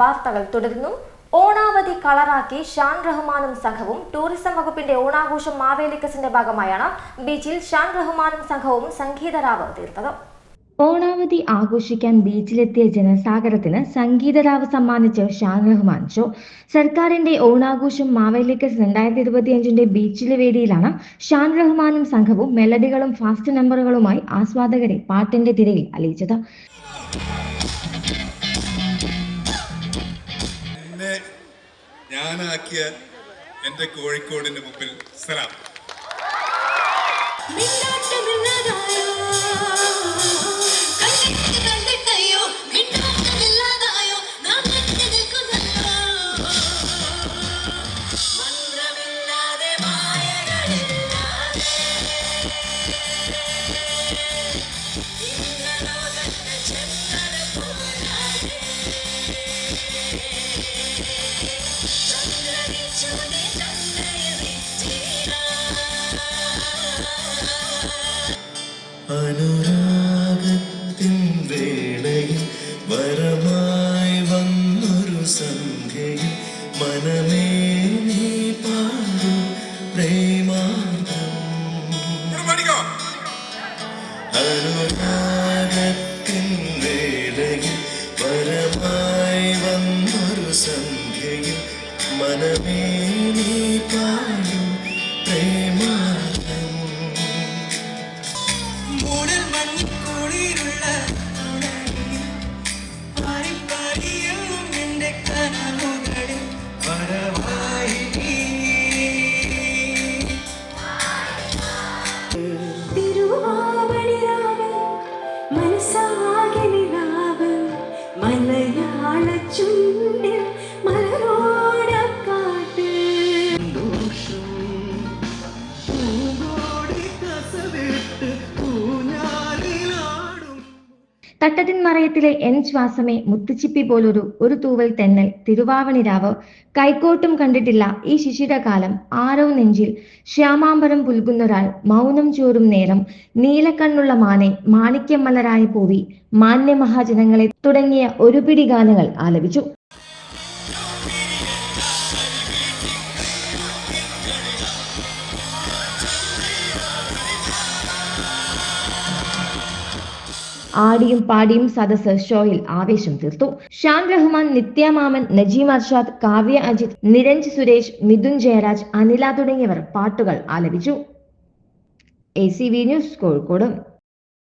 വാർത്തകൾ തുടരുന്നു. ഓണാവധി കളറാക്കി ഷാൻ റഹ്മാനും സംഘവും. ടൂറിസം വകുപ്പിന്റെ ഓണാഘോഷം മാവേലിക്കസിന്റെ ഭാഗമായാണ് ബീച്ചിൽ ഷാൻ റഹ്മാനും സംഘവും സംഗീതരാവ് തീർത്തത്. ഓണാവധി ആഘോഷിക്കാൻ ബീച്ചിലെത്തിയ ജനസാഗരത്തിന് സംഗീതരാവ് സമ്മാനിച്ച് ഷാൻ റഹ്മാൻ ഷോ. സർക്കാരിന്റെ ഓണാഘോഷം മാവേലിക്കസ് 2025 ബീച്ചിലെ വേദിയിലാണ് ഷാൻ റഹ്മാനും സംഘവും മെലഡികളും ഫാസ്റ്റ് നമ്പറുകളുമായി ആസ്വാദകരെ പാട്ടിന്റെ തിരയിൽ അലിയിച്ചത്. ഞാനാക്കിയ എൻ്റെ കോഴിക്കോടിന് മുമ്പിൽ സലാം. അനുരാഗത്തിൻ വേളയിൽ വരമായി വന്നൊരു സന്ധ്യയിൽ മനമേ നീ പാടു പ്രേമാർദ്ദം. അനുരാഗത്തിൻ വേളയിൽ വരമായി വന്നൊരു സന്ധ്യയിൽ മനമേ നീ പാടു പ്രേമാർദ്ദം. മലയാള ചുണ്ടിൽ മലരോടക്കാട്ട് തട്ടത്തിൻ മറയത്തിലെ എൻ ശ്വാസമേ, മുത്തുച്ചിപ്പി പോലൊരു തൂവൽ തെന്നൽ, തിരുവാവണിരാവ്, കൈക്കോട്ടും കണ്ടിട്ടില്ല ഈ ശിശിരകാലം, ആരോ നെഞ്ചിൽ, ശ്യാമാംബരം പുൽകുന്നൊരാൾ, മൗനം ചോരും നേരം, നീലക്കണ്ണുള്ള മാനെ, മാണിക്യം മലരായ പൂവി, മാന്യമഹാജനങ്ങളെ തുടങ്ങിയ ഒരു പിടി ഗാനങ്ങൾ ആലപിച്ചു. ആടിയും പാടിയും സദസ് ഷോയിൽ ആവേശം തീർത്തു. ഷാൻ റഹ്മാൻ, നിത്യ മാമൻ, നജീം അർഷാദ്, കാവ്യ അജിത്, നിരഞ്ജ് സുരേഷ്, മിഥുൻ ജയരാജ്, അനില തുടങ്ങിയവർ പാട്ടുകൾ ആലപിച്ചു. ACV news, Kozhikode.